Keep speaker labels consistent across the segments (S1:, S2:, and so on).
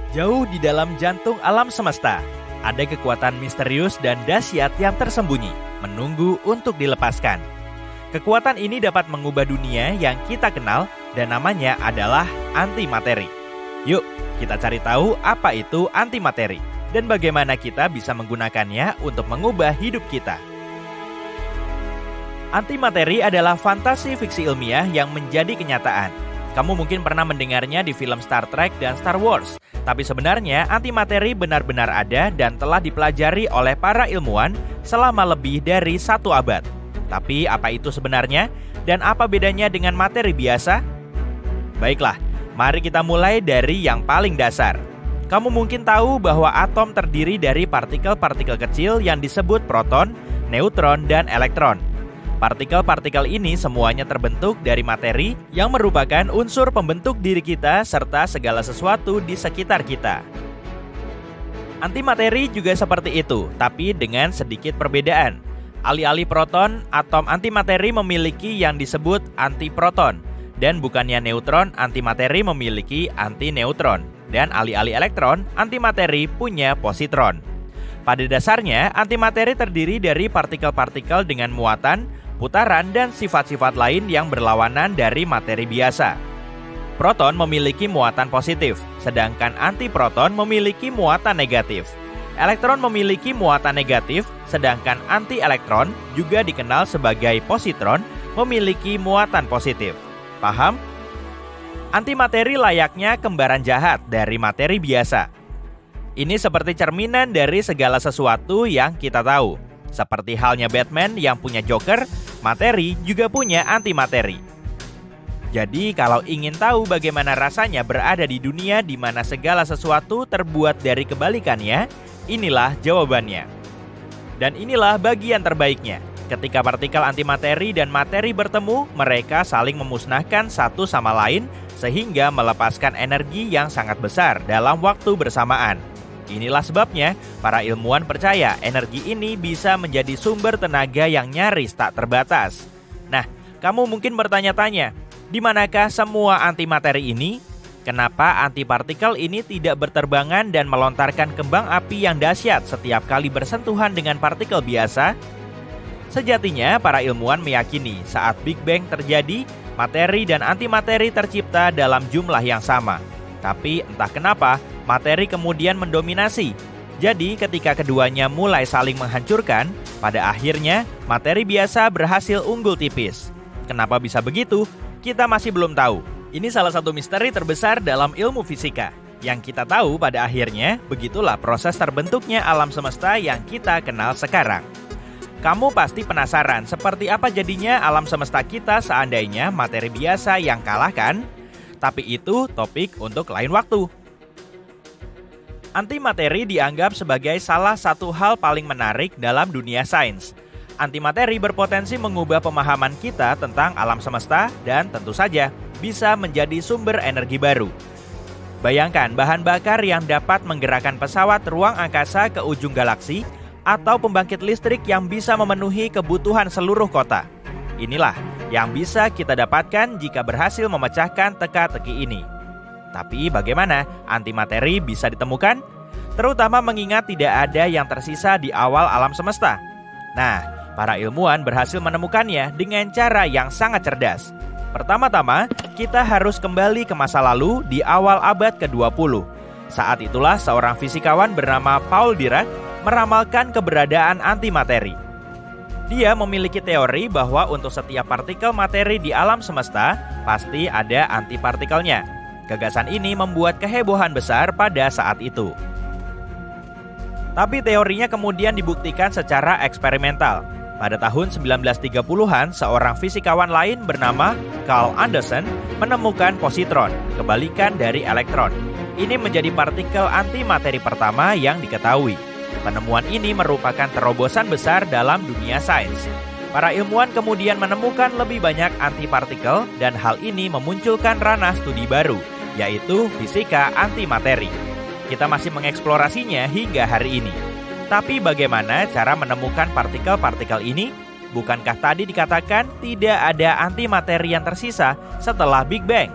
S1: Jauh di dalam jantung alam semesta, ada kekuatan misterius dan dahsyat yang tersembunyi, menunggu untuk dilepaskan. Kekuatan ini dapat mengubah dunia yang kita kenal dan namanya adalah antimateri. Yuk, kita cari tahu apa itu antimateri dan bagaimana kita bisa menggunakannya untuk mengubah hidup kita. Antimateri adalah fantasi fiksi ilmiah yang menjadi kenyataan. Kamu mungkin pernah mendengarnya di film Star Trek dan Star Wars. Tapi sebenarnya antimateri benar-benar ada dan telah dipelajari oleh para ilmuwan selama lebih dari 1 abad. Tapi apa itu sebenarnya? Dan apa bedanya dengan materi biasa? Baiklah, mari kita mulai dari yang paling dasar. Kamu mungkin tahu bahwa atom terdiri dari partikel-partikel kecil yang disebut proton, neutron, dan elektron. Partikel-partikel ini semuanya terbentuk dari materi yang merupakan unsur pembentuk diri kita serta segala sesuatu di sekitar kita. Antimateri juga seperti itu, tapi dengan sedikit perbedaan. Alih-alih proton, atom antimateri memiliki yang disebut antiproton, dan bukannya neutron, antimateri memiliki antineutron, dan alih-alih elektron, antimateri punya positron. Pada dasarnya, antimateri terdiri dari partikel-partikel dengan muatan, putaran, dan sifat-sifat lain yang berlawanan dari materi biasa. Proton memiliki muatan positif, sedangkan antiproton memiliki muatan negatif. Elektron memiliki muatan negatif, sedangkan antielektron, juga dikenal sebagai positron, memiliki muatan positif. Paham? Antimateri layaknya kembaran jahat dari materi biasa. Ini seperti cerminan dari segala sesuatu yang kita tahu. Seperti halnya Batman yang punya Joker, materi juga punya antimateri. Jadi kalau ingin tahu bagaimana rasanya berada di dunia di mana segala sesuatu terbuat dari kebalikannya, inilah jawabannya. Dan inilah bagian terbaiknya. Ketika partikel antimateri dan materi bertemu, mereka saling memusnahkan satu sama lain sehingga melepaskan energi yang sangat besar dalam waktu bersamaan. Inilah sebabnya para ilmuwan percaya energi ini bisa menjadi sumber tenaga yang nyaris tak terbatas. Nah, kamu mungkin bertanya-tanya, di manakah semua antimateri ini? Kenapa antipartikel ini tidak berterbangan dan melontarkan kembang api yang dahsyat setiap kali bersentuhan dengan partikel biasa? Sejatinya, para ilmuwan meyakini saat Big Bang terjadi, materi dan antimateri tercipta dalam jumlah yang sama. Tapi entah kenapa, materi kemudian mendominasi. Jadi ketika keduanya mulai saling menghancurkan, pada akhirnya materi biasa berhasil unggul tipis. Kenapa bisa begitu? Kita masih belum tahu. Ini salah satu misteri terbesar dalam ilmu fisika. Yang kita tahu pada akhirnya, begitulah proses terbentuknya alam semesta yang kita kenal sekarang. Kamu pasti penasaran seperti apa jadinya alam semesta kita seandainya materi biasa yang kalah kan? Tapi itu topik untuk lain waktu. Antimateri dianggap sebagai salah satu hal paling menarik dalam dunia sains. Antimateri berpotensi mengubah pemahaman kita tentang alam semesta dan tentu saja bisa menjadi sumber energi baru. Bayangkan bahan bakar yang dapat menggerakkan pesawat ruang angkasa ke ujung galaksi atau pembangkit listrik yang bisa memenuhi kebutuhan seluruh kota. Inilah yang bisa kita dapatkan jika berhasil memecahkan teka-teki ini. Tapi bagaimana antimateri bisa ditemukan? Terutama mengingat tidak ada yang tersisa di awal alam semesta. Nah, para ilmuwan berhasil menemukannya dengan cara yang sangat cerdas. Pertama-tama, kita harus kembali ke masa lalu di awal abad ke-20. Saat itulah seorang fisikawan bernama Paul Dirac meramalkan keberadaan antimateri. Dia memiliki teori bahwa untuk setiap partikel materi di alam semesta, pasti ada antipartikelnya. Gagasan ini membuat kehebohan besar pada saat itu. Tapi teorinya kemudian dibuktikan secara eksperimental. Pada tahun 1930-an, seorang fisikawan lain bernama Carl Anderson menemukan positron, kebalikan dari elektron. Ini menjadi partikel antimateri pertama yang diketahui. Penemuan ini merupakan terobosan besar dalam dunia sains. Para ilmuwan kemudian menemukan lebih banyak antipartikel dan hal ini memunculkan ranah studi baru, yaitu fisika antimateri. Kita masih mengeksplorasinya hingga hari ini. Tapi bagaimana cara menemukan partikel-partikel ini? Bukankah tadi dikatakan tidak ada antimateri yang tersisa setelah Big Bang?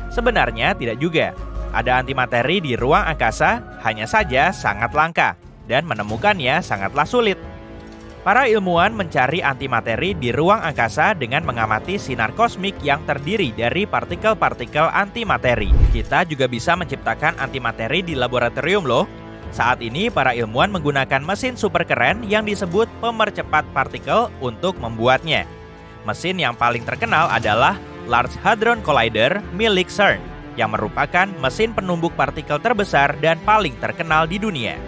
S1: Sebenarnya tidak juga. ada antimateri di ruang angkasa, hanya saja sangat langka, dan menemukannya sangatlah sulit. Para ilmuwan mencari antimateri di ruang angkasa dengan mengamati sinar kosmik yang terdiri dari partikel-partikel antimateri. Kita juga bisa menciptakan antimateri di laboratorium loh. Saat ini para ilmuwan menggunakan mesin super keren yang disebut pemercepat partikel untuk membuatnya. Mesin yang paling terkenal adalah Large Hadron Collider milik CERN, yang merupakan mesin penumbuk partikel terbesar dan paling terkenal di dunia.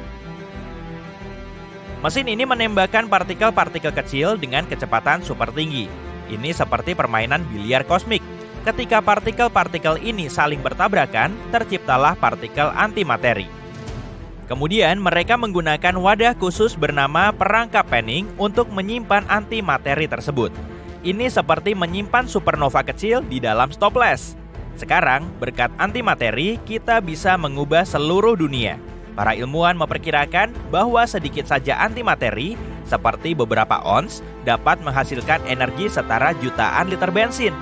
S1: Mesin ini menembakkan partikel-partikel kecil dengan kecepatan super tinggi. Ini seperti permainan biliar kosmik. Ketika partikel-partikel ini saling bertabrakan, terciptalah partikel antimateri. Kemudian mereka menggunakan wadah khusus bernama perangkap Penning untuk menyimpan antimateri tersebut. Ini seperti menyimpan supernova kecil di dalam stopless. Sekarang, berkat antimateri, kita bisa mengubah seluruh dunia. Para ilmuwan memperkirakan bahwa sedikit saja antimateri, seperti beberapa ons, dapat menghasilkan energi setara jutaan liter bensin.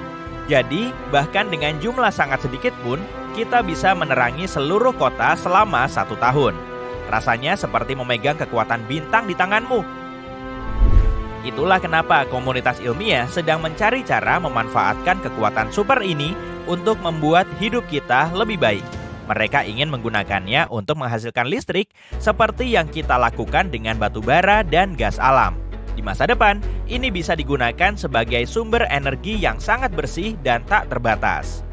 S1: Jadi, bahkan dengan jumlah sangat sedikit pun, kita bisa menerangi seluruh kota selama 1 tahun. Rasanya seperti memegang kekuatan bintang di tanganmu. Itulah kenapa komunitas ilmiah sedang mencari cara memanfaatkan kekuatan super ini untuk membuat hidup kita lebih baik. Mereka ingin menggunakannya untuk menghasilkan listrik seperti yang kita lakukan dengan batu bara dan gas alam. Di masa depan, ini bisa digunakan sebagai sumber energi yang sangat bersih dan tak terbatas.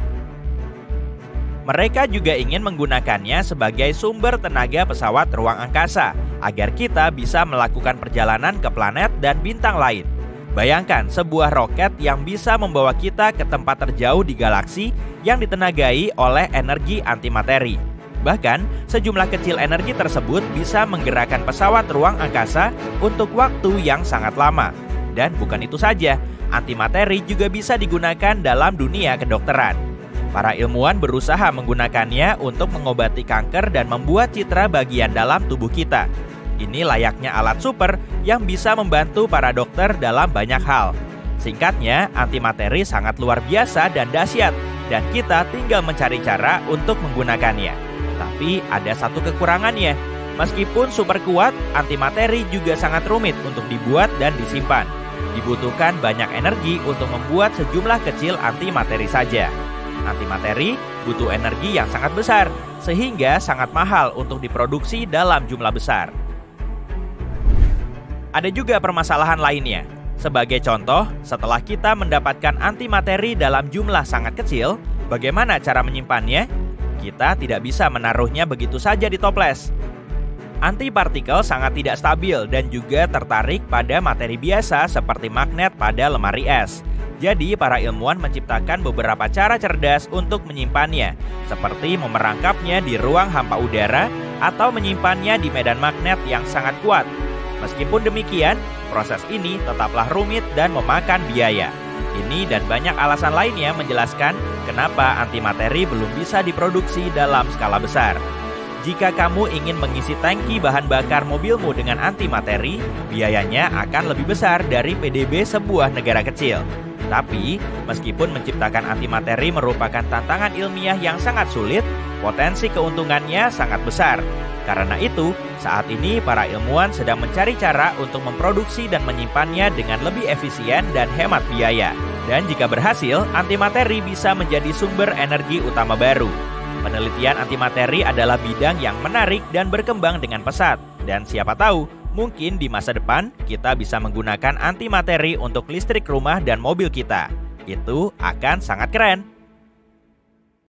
S1: Mereka juga ingin menggunakannya sebagai sumber tenaga pesawat ruang angkasa, agar kita bisa melakukan perjalanan ke planet dan bintang lain. Bayangkan sebuah roket yang bisa membawa kita ke tempat terjauh di galaksi yang ditenagai oleh energi antimateri. Bahkan, sejumlah kecil energi tersebut bisa menggerakkan pesawat ruang angkasa untuk waktu yang sangat lama. Dan bukan itu saja, antimateri juga bisa digunakan dalam dunia kedokteran. Para ilmuwan berusaha menggunakannya untuk mengobati kanker dan membuat citra bagian dalam tubuh kita. Ini layaknya alat super yang bisa membantu para dokter dalam banyak hal. Singkatnya, antimateri sangat luar biasa dan dahsyat, dan kita tinggal mencari cara untuk menggunakannya. Tapi ada satu kekurangannya. Meskipun super kuat, antimateri juga sangat rumit untuk dibuat dan disimpan. Dibutuhkan banyak energi untuk membuat sejumlah kecil antimateri saja. Antimateri butuh energi yang sangat besar, sehingga sangat mahal untuk diproduksi dalam jumlah besar. Ada juga permasalahan lainnya. Sebagai contoh, setelah kita mendapatkan antimateri dalam jumlah sangat kecil, bagaimana cara menyimpannya? Kita tidak bisa menaruhnya begitu saja di toples. Antipartikel sangat tidak stabil dan juga tertarik pada materi biasa seperti magnet pada lemari es. Jadi, para ilmuwan menciptakan beberapa cara cerdas untuk menyimpannya, seperti memerangkapnya di ruang hampa udara atau menyimpannya di medan magnet yang sangat kuat. Meskipun demikian, proses ini tetaplah rumit dan memakan biaya. Ini dan banyak alasan lainnya menjelaskan kenapa antimateri belum bisa diproduksi dalam skala besar. Jika kamu ingin mengisi tangki bahan bakar mobilmu dengan antimateri, biayanya akan lebih besar dari PDB sebuah negara kecil. Tapi, meskipun menciptakan antimateri merupakan tantangan ilmiah yang sangat sulit, potensi keuntungannya sangat besar. Karena itu, saat ini para ilmuwan sedang mencari cara untuk memproduksi dan menyimpannya dengan lebih efisien dan hemat biaya. Dan jika berhasil, antimateri bisa menjadi sumber energi utama baru. Penelitian antimateri adalah bidang yang menarik dan berkembang dengan pesat. Dan siapa tahu, mungkin di masa depan kita bisa menggunakan antimateri untuk listrik rumah dan mobil kita. Itu akan sangat keren.